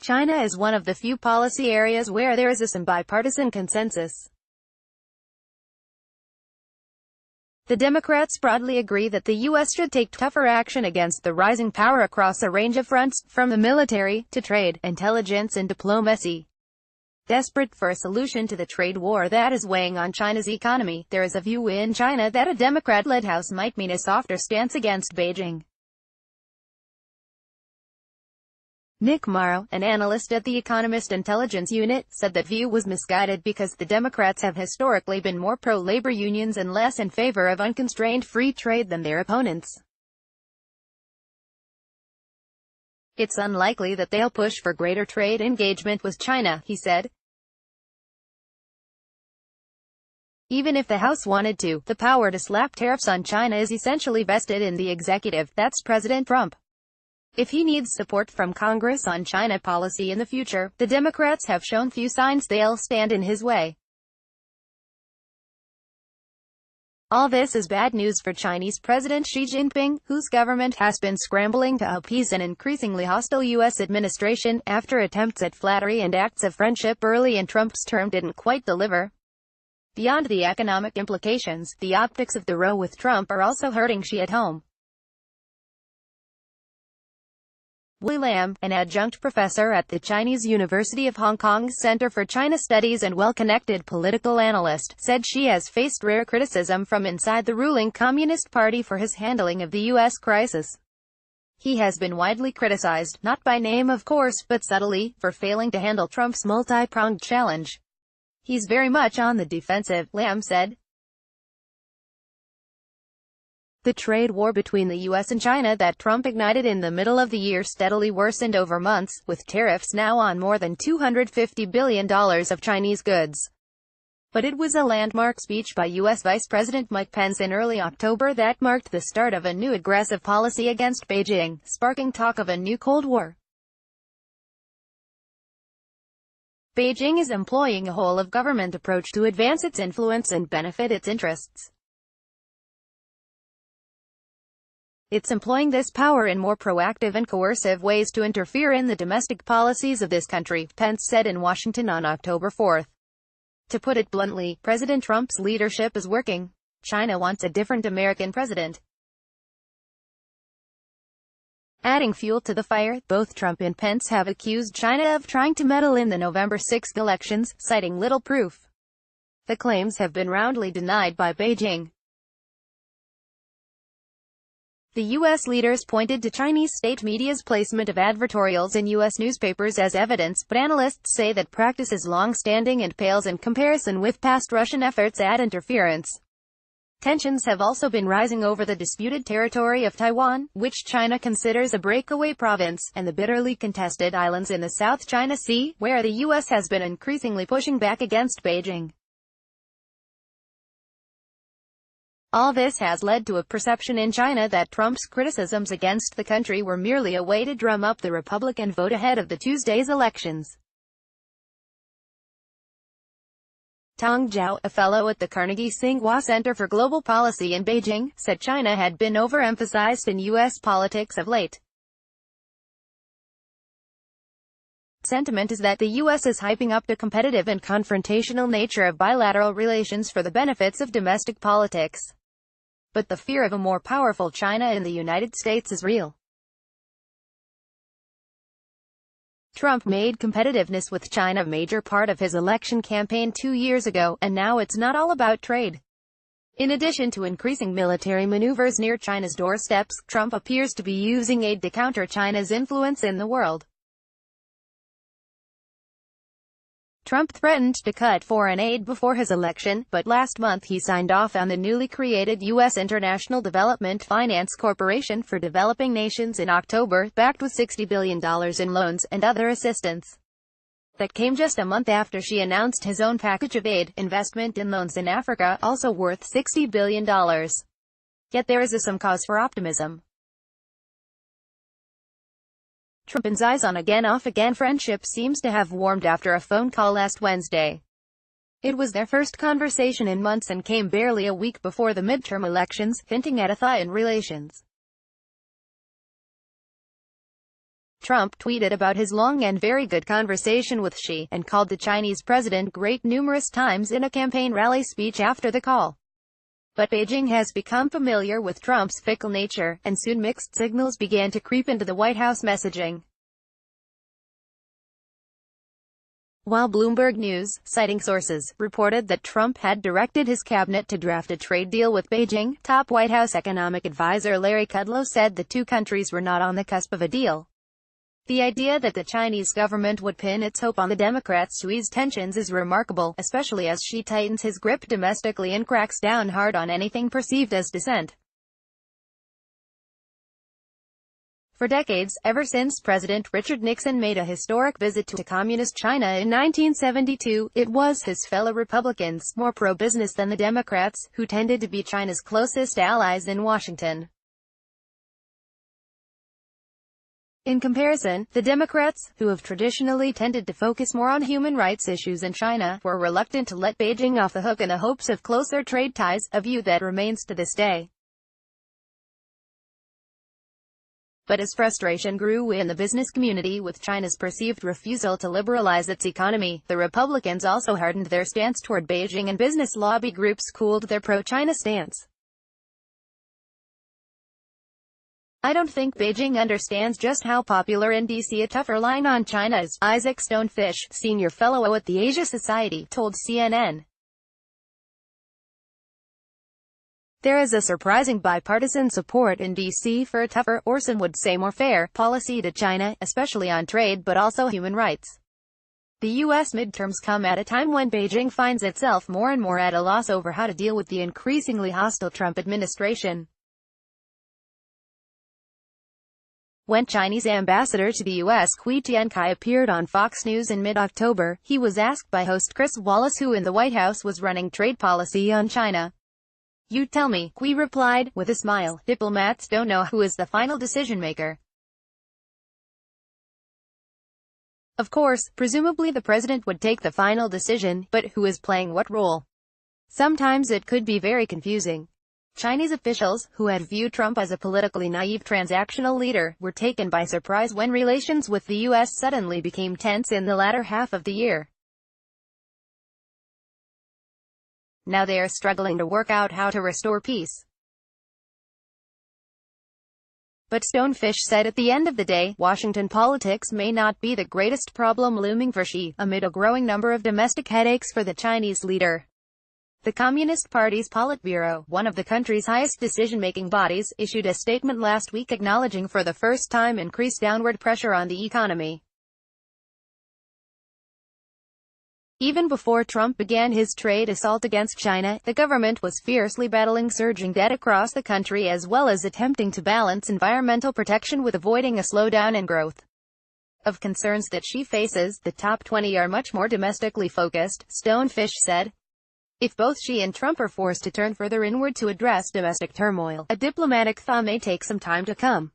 China is one of the few policy areas where there is some bipartisan consensus. The Democrats broadly agree that the U.S. should take tougher action against the rising power across a range of fronts, from the military, to trade, intelligence and diplomacy. Desperate for a solution to the trade war that is weighing on China's economy, there is a view in China that a Democrat-led House might mean a softer stance against Beijing. Nick Marro, an analyst at the Economist Intelligence Unit, said that view was misguided because the Democrats have historically been more pro-labor unions and less in favor of unconstrained free trade than their opponents. It's unlikely that they'll push for greater trade engagement with China, he said. Even if the House wanted to, the power to slap tariffs on China is essentially vested in the executive, that's President Trump. If he needs support from Congress on China policy in the future, the Democrats have shown few signs they'll stand in his way. All this is bad news for Chinese President Xi Jinping, whose government has been scrambling to appease an increasingly hostile U.S. administration, after attempts at flattery and acts of friendship early in Trump's term didn't quite deliver. Beyond the economic implications, the optics of the row with Trump are also hurting Xi at home. Wei Lam, an adjunct professor at the Chinese University of Hong Kong's Center for China Studies and well-connected political analyst, said Xi has faced rare criticism from inside the ruling Communist Party for his handling of the U.S. crisis. He has been widely criticized, not by name of course, but subtly, for failing to handle Trump's multi-pronged challenge. He's very much on the defensive, Lam said. The trade war between the U.S. and China that Trump ignited in the middle of the year steadily worsened over months, with tariffs now on more than $250 billion of Chinese goods. But it was a landmark speech by U.S. Vice President Mike Pence in early October that marked the start of a new aggressive policy against Beijing, sparking talk of a new Cold War. Beijing is employing a whole-of-government approach to advance its influence and benefit its interests. It's employing this power in more proactive and coercive ways to interfere in the domestic policies of this country, Pence said in Washington on October 4. To put it bluntly, President Trump's leadership is working. China wants a different American president. Adding fuel to the fire, both Trump and Pence have accused China of trying to meddle in the November 6 elections, citing little proof. The claims have been roundly denied by Beijing. The U.S. leaders pointed to Chinese state media's placement of advertorials in U.S. newspapers as evidence, but analysts say that practice is long-standing and pales in comparison with past Russian efforts at interference. Tensions have also been rising over the disputed territory of Taiwan, which China considers a breakaway province, and the bitterly contested islands in the South China Sea, where the U.S. has been increasingly pushing back against Beijing. All this has led to a perception in China that Trump's criticisms against the country were merely a way to drum up the Republican vote ahead of the Tuesday's elections. Tong Zhao, a fellow at the Carnegie Tsinghua Center for Global Policy in Beijing, said China had been overemphasized in U.S. politics of late. Sentiment is that the U.S. is hyping up the competitive and confrontational nature of bilateral relations for the benefits of domestic politics. But the fear of a more powerful China in the United States is real. Trump made competitiveness with China a major part of his election campaign 2 years ago, and now it's not all about trade. In addition to increasing military maneuvers near China's doorsteps, Trump appears to be using aid to counter China's influence in the world. Trump threatened to cut foreign aid before his election, but last month he signed off on the newly created U.S. International Development Finance Corporation for developing nations in October, backed with $60 billion in loans and other assistance. That came just a month after Xi announced his own package of aid, investment and loans in Africa, also worth $60 billion. Yet there is some cause for optimism. Trump's eyes on again off again friendship seems to have warmed after a phone call last Wednesday. It was their first conversation in months and came barely a week before the midterm elections, hinting at a thaw in relations. Trump tweeted about his long and very good conversation with Xi, and called the Chinese president great numerous times in a campaign rally speech after the call. But Beijing has become familiar with Trump's fickle nature, and soon mixed signals began to creep into the White House messaging. While Bloomberg News, citing sources, reported that Trump had directed his cabinet to draft a trade deal with Beijing, top White House economic advisor Larry Kudlow said the two countries were not on the cusp of a deal. The idea that the Chinese government would pin its hope on the Democrats to ease tensions is remarkable, especially as Xi tightens his grip domestically and cracks down hard on anything perceived as dissent. For decades, ever since President Richard Nixon made a historic visit to communist China in 1972, it was his fellow Republicans, more pro-business than the Democrats, who tended to be China's closest allies in Washington. In comparison, the Democrats, who have traditionally tended to focus more on human rights issues in China, were reluctant to let Beijing off the hook in the hopes of closer trade ties, a view that remains to this day. But as frustration grew in the business community with China's perceived refusal to liberalize its economy, the Republicans also hardened their stance toward Beijing, and business lobby groups cooled their pro-China stance. "I don't think Beijing understands just how popular in D.C. a tougher line on China is," Isaac Stonefish, senior fellow at the Asia Society, told CNN. "There is a surprising bipartisan support in D.C. for a tougher, or some would say more fair, policy to China, especially on trade but also human rights. The U.S. midterms come at a time when Beijing finds itself more and more at a loss over how to deal with the increasingly hostile Trump administration." When Chinese ambassador to the U.S. Hui Tiankai appeared on Fox News in mid-October, he was asked by host Chris Wallace who in the White House was running trade policy on China. "You tell me," Hui replied, with a smile. "Diplomats don't know who is the final decision-maker. Of course, presumably the president would take the final decision, but who is playing what role? Sometimes it could be very confusing." Chinese officials, who had viewed Trump as a politically naive transactional leader, were taken by surprise when relations with the U.S. suddenly became tense in the latter half of the year. Now they are struggling to work out how to restore peace. But Stonefish said at the end of the day, Washington politics may not be the greatest problem looming for Xi, amid a growing number of domestic headaches for the Chinese leader. The Communist Party's Politburo, one of the country's highest decision-making bodies, issued a statement last week acknowledging for the first time increased downward pressure on the economy. Even before Trump began his trade assault against China, the government was fiercely battling surging debt across the country as well as attempting to balance environmental protection with avoiding a slowdown in growth. Of concerns that Xi faces, the top 20 are much more domestically focused, Stonefish said. If both Xi and Trump are forced to turn further inward to address domestic turmoil, a diplomatic thaw may take some time to come.